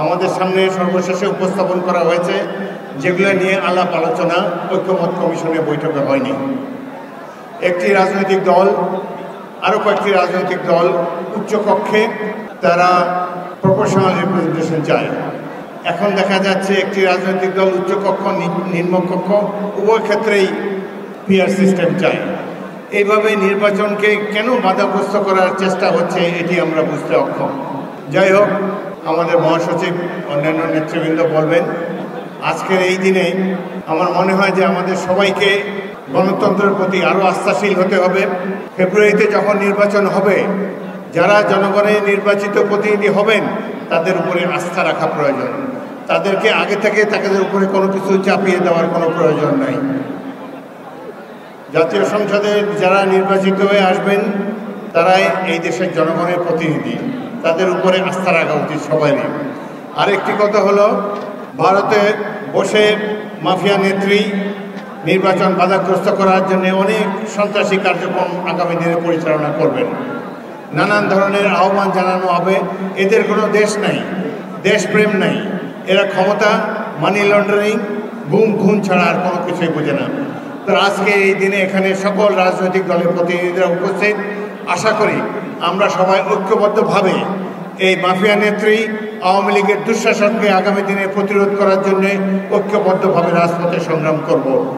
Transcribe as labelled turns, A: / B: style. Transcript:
A: আমাদের সামনে সর্বশেষে উপস্থাপন করা হয়েছে, যেগুলো নিয়ে আলাপ আলোচনা ঐক্যমত কমিশনে বৈঠকে হয়নি। একটি রাজনৈতিক দল, আরও কয়েকটি রাজনৈতিক দল উচ্চকক্ষে তারা প্রপোর্শনাল রিপ্রেজেন্টেশন চায়। এখন দেখা যাচ্ছে একটি রাজনৈতিক দল উচ্চকক্ষ নিম্নকক্ষ উভয় ক্ষেত্রেই পিআর সিস্টেম চায়। এইভাবে নির্বাচনকে কেন বাধাগ্রস্ত করার চেষ্টা হচ্ছে এটি আমরা বুঝতে অক্ষম। যাই হোক, আমাদের মহাসচিব অন্যান্য নেতৃবৃন্দ বলবেন, আজকের এই দিনে আমার মনে হয় যে আমাদের সবাইকে গণতন্ত্রের প্রতি আরও আস্থাশীল হতে হবে। ফেব্রুয়ারিতে যখন নির্বাচন হবে, যারা জনগণের নির্বাচিত প্রতিনিধি হবেন তাদের উপরে আস্থা রাখা প্রয়োজন। তাদেরকে আগে থেকে তাদের উপরে কোনো কিছু চাপিয়ে দেওয়ার কোনো প্রয়োজন নাই। জাতীয় সংসদে যারা নির্বাচিত হয়ে আসবেন তারাই এই দেশের জনগণের প্রতিনিধি, তাদের উপরে আস্থা রাখা উচিত সবারই। আরেকটি কথা হলো, ভারতে বসে মাফিয়া নেত্রী নির্বাচন বাধাগ্রস্ত করার জন্য অনেক সন্ত্রাসী কার্যক্রম আগামী দিনে পরিচালনা করবেন। নানান ধরনের আহ্বান জানানো হবে। এদের কোনো দেশ নাই, দেশপ্রেম নাই। এরা ক্ষমতা, মানি লন্ডারিং, গুম খুন ছাড়া আর কোনো কিছুই বোঝে না। তো আজকে এই দিনে এখানে সকল রাজনৈতিক দলের প্রতিনিধিরা উপস্থিত। আশা করি আমরা সবাই ঐক্যবদ্ধভাবে এই মাফিয়া নেত্রী আওয়ামী লীগের দুঃশাসনকে আগামী দিনে প্রতিরোধ করার জন্য ঐক্যবদ্ধভাবে রাজপথে সংগ্রাম করব।